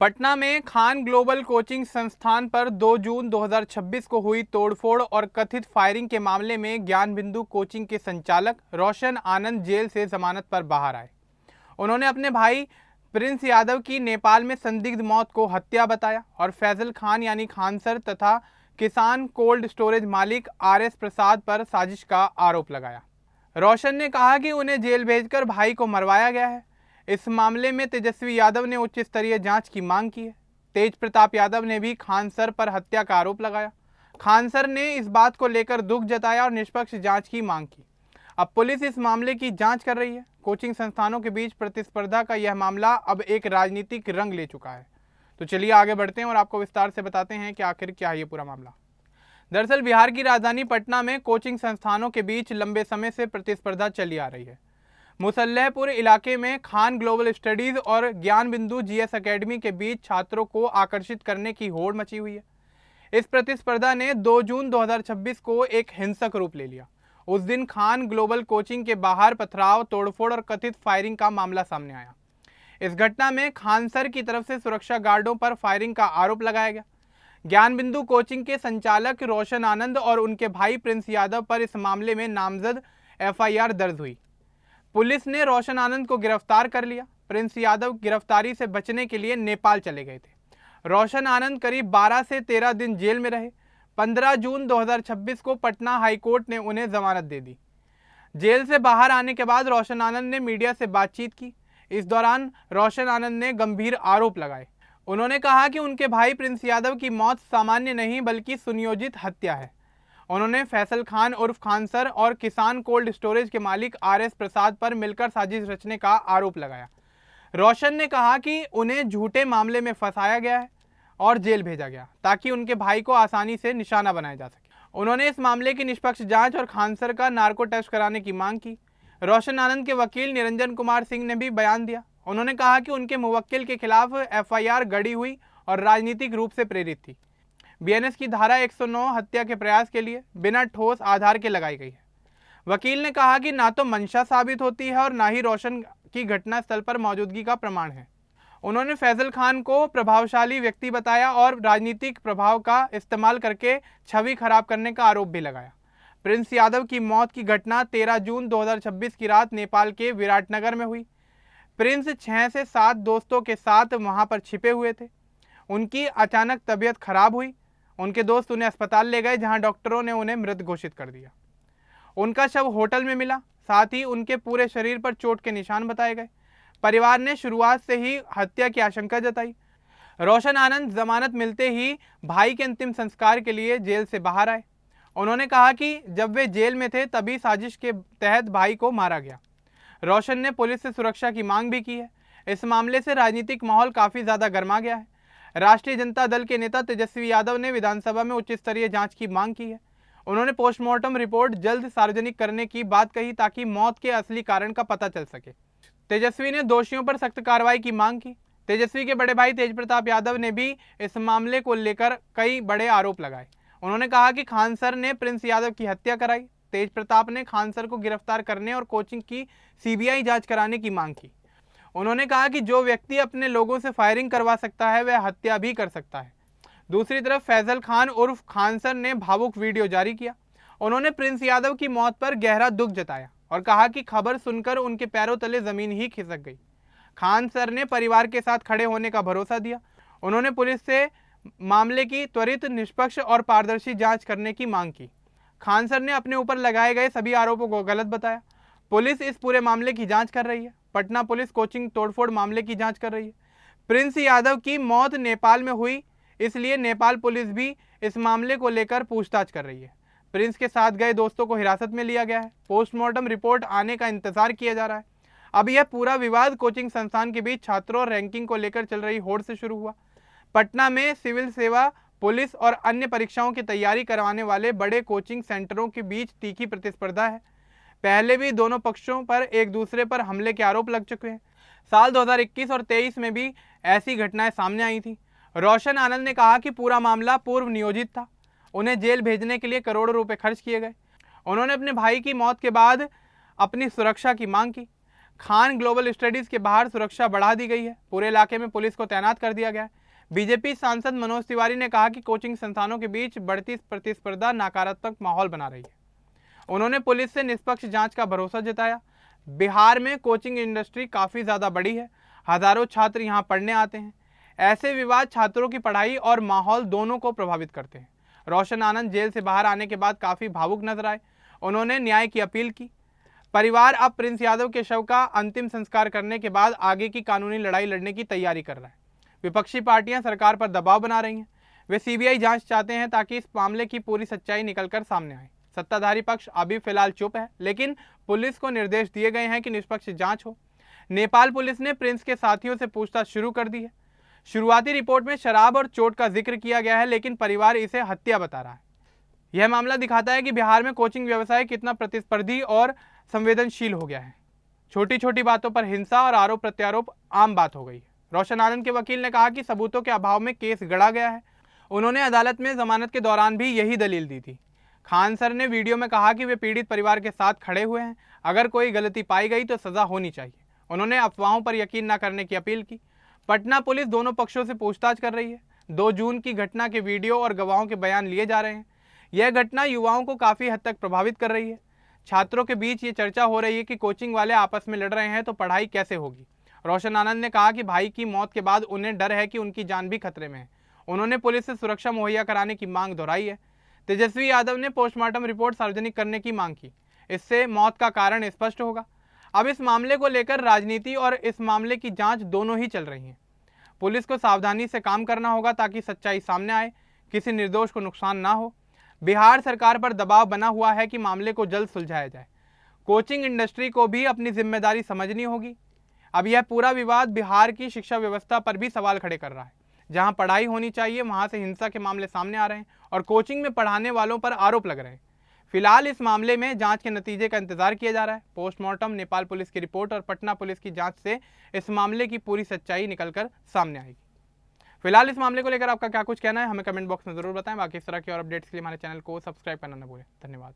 पटना में Khan global coaching संस्थान पर 2 जून 2026 को हुई तोड़फोड़ और कथित फायरिंग के मामले में ज्ञान बिंदु कोचिंग के संचालक रोशन आनंद जेल से जमानत पर बाहर आए। उन्होंने अपने भाई प्रिंस यादव की नेपाल में संदिग्ध मौत को हत्या बताया और फैजल खान यानी खान सर तथा किसान कोल्ड स्टोरेज मालिक RS प्रसाद पर साजिश का आरोप लगाया। रोशन ने कहा कि उन्हें जेल भेजकर भाई को मरवाया गया है। इस मामले में तेजस्वी यादव ने उच्च स्तरीय जांच की मांग की है। तेज प्रताप यादव ने भी खान सर पर हत्या का आरोप लगाया। खान सर ने इस बात को लेकर दुख जताया और निष्पक्ष जांच की मांग की। अब पुलिस इस मामले की जांच कर रही है। कोचिंग संस्थानों के बीच प्रतिस्पर्धा का यह मामला अब एक राजनीतिक रंग ले चुका है। तो चलिए आगे बढ़ते हैं और आपको विस्तार से बताते हैं कि आखिर क्या है ये पूरा मामला। दरअसल बिहार की राजधानी पटना में कोचिंग संस्थानों के बीच लंबे समय से प्रतिस्पर्धा चली आ रही है। मुसल्लहपुर इलाके में खान ग्लोबल स्टडीज और ज्ञान बिंदु GS एकेडमी के बीच छात्रों को आकर्षित करने की होड़ मची हुई है। इस प्रतिस्पर्धा ने 2 जून 2026 को एक हिंसक रूप ले लिया। उस दिन खान ग्लोबल कोचिंग के बाहर पथराव, तोड़फोड़ और कथित फायरिंग का मामला सामने आया। इस घटना में खान सर की तरफ से सुरक्षा गार्डों पर फायरिंग का आरोप लगाया गया। ज्ञान बिंदु कोचिंग के संचालक रोशन आनंद और उनके भाई प्रिंस यादव पर इस मामले में नामजद FIR दर्ज हुई। पुलिस ने रोशन आनंद को गिरफ्तार कर लिया। प्रिंस यादव गिरफ्तारी से बचने के लिए नेपाल चले गए थे। रोशन आनंद करीब 12 से 13 दिन जेल में रहे। 15 जून 2026 को पटना हाईकोर्ट ने उन्हें जमानत दे दी। जेल से बाहर आने के बाद रोशन आनंद ने मीडिया से बातचीत की। इस दौरान रोशन आनंद ने गंभीर आरोप लगाए। उन्होंने कहा कि उनके भाई प्रिंस यादव की मौत सामान्य नहीं बल्कि सुनियोजित हत्या है। उन्होंने फैसल खान उर्फ खान सर और किसान कोल्ड स्टोरेज के मालिक RS प्रसाद पर मिलकर साजिश रचने का आरोप लगाया। रोशन ने कहा कि उन्हें झूठे मामले में फंसाया गया है और जेल भेजा गया ताकि उनके भाई को आसानी से निशाना बनाया जा सके। उन्होंने इस मामले की निष्पक्ष जांच और खान सर का नार्को टेस्ट कराने की मांग की। रोशन आनंद के वकील निरंजन कुमार सिंह ने भी बयान दिया। उन्होंने कहा कि उनके मुवक्किल के खिलाफ FIR गढ़ी हुई और राजनीतिक रूप से प्रेरित थी। BNS की धारा 109 हत्या के प्रयास के लिए बिना ठोस आधार के लगाई गई है। वकील ने कहा कि ना तो मंशा साबित होती है और ना ही रोशन की घटनास्थल पर मौजूदगी का प्रमाण है। उन्होंने फैजल खान को प्रभावशाली व्यक्ति बताया और राजनीतिक प्रभाव का इस्तेमाल करके छवि खराब करने का आरोप भी लगाया। प्रिंस यादव की मौत की घटना 13 जून 2026 की रात नेपाल के विराटनगर में हुई। प्रिंस 6 से 7 दोस्तों के साथ वहां पर छिपे हुए थे। उनकी अचानक तबीयत खराब हुई। उनके दोस्त उन्हें अस्पताल ले गए जहां डॉक्टरों ने उन्हें मृत घोषित कर दिया। उनका शव होटल में मिला। साथ ही उनके पूरे शरीर पर चोट के निशान बताए गए। परिवार ने शुरुआत से ही हत्या की आशंका जताई। रोशन आनंद जमानत मिलते ही भाई के अंतिम संस्कार के लिए जेल से बाहर आए। उन्होंने कहा कि जब वे जेल में थे तभी साजिश के तहत भाई को मारा गया। रोशन ने पुलिस से सुरक्षा की मांग भी की है। इस मामले से राजनीतिक माहौल काफी ज्यादा गर्मा गया है। राष्ट्रीय जनता दल के नेता तेजस्वी यादव ने विधानसभा में उच्च स्तरीय जांच की मांग की है। उन्होंने पोस्टमार्टम रिपोर्ट जल्द सार्वजनिक करने की बात कही ताकि मौत के असली कारण का पता चल सके। तेजस्वी ने दोषियों पर सख्त कार्रवाई की मांग की। तेजस्वी के बड़े भाई तेज प्रताप यादव ने भी इस मामले को लेकर कई बड़े आरोप लगाए। उन्होंने कहा कि खान सर ने प्रिंस यादव की हत्या कराई। तेज प्रताप ने खान सर को गिरफ्तार करने और कोचिंग की CBI जांच कराने की मांग की। उन्होंने कहा कि जो व्यक्ति अपने लोगों से फायरिंग करवा सकता है वह हत्या भी कर सकता है। दूसरी तरफ फैजल खान उर्फ खान सर ने भावुक वीडियो जारी किया। उन्होंने प्रिंस यादव की मौत पर गहरा दुख जताया और कहा कि खबर सुनकर उनके पैरों तले जमीन ही खिसक गई। खान सर ने परिवार के साथ खड़े होने का भरोसा दिया। उन्होंने पुलिस से मामले की त्वरित, निष्पक्ष और पारदर्शी जांच करने की मांग की। खान सर ने अपने ऊपर लगाए गए सभी आरोपों को गलत बताया। पुलिस इस पूरे मामले की जांच कर रही है। पटना पुलिस कोचिंग तोड़फोड़ मामले की जांच कर रही है। प्रिंस यादव की मौत नेपाल में हुई, इसलिए नेपाल पुलिस भी इस मामले को लेकर पूछताछ कर रही है। प्रिंस के साथ गए दोस्तों को हिरासत में लिया गया है। पोस्टमार्टम रिपोर्ट आने का इंतजार किया जा रहा है। अब यह पूरा विवाद कोचिंग संस्थान के बीच छात्रों और रैंकिंग को लेकर चल रही होड़ से शुरू हुआ। पटना में सिविल सेवा, पुलिस और अन्य परीक्षाओं की तैयारी करवाने वाले बड़े कोचिंग सेंटरों के बीच तीखी प्रतिस्पर्धा है। पहले भी दोनों पक्षों पर एक दूसरे पर हमले के आरोप लग चुके हैं। साल 2021 और 23 में भी ऐसी घटनाएं सामने आई थी। रोशन आनंद ने कहा कि पूरा मामला पूर्व नियोजित था। उन्हें जेल भेजने के लिए करोड़ों रुपए खर्च किए गए। उन्होंने अपने भाई की मौत के बाद अपनी सुरक्षा की मांग की। खान ग्लोबल स्टडीज के बाहर सुरक्षा बढ़ा दी गई है। पूरे इलाके में पुलिस को तैनात कर दिया गया है। बीजेपी सांसद मनोज तिवारी ने कहा कि कोचिंग संस्थानों के बीच बढ़ती प्रतिस्पर्धा नकारात्मक माहौल बना रही है। उन्होंने पुलिस से निष्पक्ष जांच का भरोसा जताया। बिहार में कोचिंग इंडस्ट्री काफ़ी ज़्यादा बड़ी है, हजारों छात्र यहाँ पढ़ने आते हैं। ऐसे विवाद छात्रों की पढ़ाई और माहौल दोनों को प्रभावित करते हैं। रोशन आनंद जेल से बाहर आने के बाद काफ़ी भावुक नजर आए। उन्होंने न्याय की अपील की। परिवार अब प्रिंस यादव के शव का अंतिम संस्कार करने के बाद आगे की कानूनी लड़ाई लड़ने की तैयारी कर रहा है। विपक्षी पार्टियां सरकार पर दबाव बना रही हैं। वे सीबीआई जांच चाहते हैं ताकि इस मामले की पूरी सच्चाई निकलकर सामने आए। सत्ताधारी पक्ष अभी फिलहाल चुप है, लेकिन पुलिस को निर्देश दिए गए हैं कि निष्पक्ष जांच हो। नेपाल पुलिस ने प्रिंस के साथियों से पूछताछ शुरू कर दी है। शुरुआती रिपोर्ट में शराब और चोट का जिक्र किया गया है, लेकिन परिवार इसे हत्या बता रहा है। यह मामला दिखाता है कि बिहार में कोचिंग व्यवसाय कितना प्रतिस्पर्धी और संवेदनशील हो गया है। छोटी छोटी बातों पर हिंसा और आरोप प्रत्यारोप आम बात हो गई है। रोशन आनंद के वकील ने कहा कि सबूतों के अभाव में केस गढ़ा गया है। उन्होंने अदालत में जमानत के दौरान भी यही दलील दी थी। खान सर ने वीडियो में कहा कि वे पीड़ित परिवार के साथ खड़े हुए हैं। अगर कोई गलती पाई गई तो सजा होनी चाहिए। उन्होंने अफवाहों पर यकीन न करने की अपील की। पटना पुलिस दोनों पक्षों से पूछताछ कर रही है। 2 जून की घटना के वीडियो और गवाहों के बयान लिए जा रहे हैं। यह घटना युवाओं को काफ़ी हद तक प्रभावित कर रही है। छात्रों के बीच ये चर्चा हो रही है कि कोचिंग वाले आपस में लड़ रहे हैं तो पढ़ाई कैसे होगी। रोशन आनंद ने कहा कि भाई की मौत के बाद उन्हें डर है कि उनकी जान भी खतरे में है। उन्होंने पुलिस से सुरक्षा मुहैया कराने की मांग दोहराई है। तेजस्वी यादव ने पोस्टमार्टम रिपोर्ट सार्वजनिक करने की मांग की। इससे मौत का कारण स्पष्ट होगा। अब इस मामले को लेकर राजनीति और इस मामले की जांच दोनों ही चल रही हैं। पुलिस को सावधानी से काम करना होगा ताकि सच्चाई सामने आए, किसी निर्दोष को नुकसान ना हो। बिहार सरकार पर दबाव बना हुआ है कि मामले को जल्द सुलझाया जाए। कोचिंग इंडस्ट्री को भी अपनी जिम्मेदारी समझनी होगी। अब यह पूरा विवाद बिहार की शिक्षा व्यवस्था पर भी सवाल खड़े कर रहा है। जहां पढ़ाई होनी चाहिए वहां से हिंसा के मामले सामने आ रहे हैं और कोचिंग में पढ़ाने वालों पर आरोप लग रहे हैं। फिलहाल इस मामले में जांच के नतीजे का इंतजार किया जा रहा है। पोस्टमार्टम, नेपाल पुलिस की रिपोर्ट और पटना पुलिस की जांच से इस मामले की पूरी सच्चाई निकलकर सामने आएगी। फिलहाल इस मामले को लेकर आपका क्या कुछ कहना है हमें कमेंट बॉक्स में जरूर बताएं। बाकी इस तरह की और अपडेट्स के लिए हमारे चैनल को सब्सक्राइब करना न भूलें। धन्यवाद।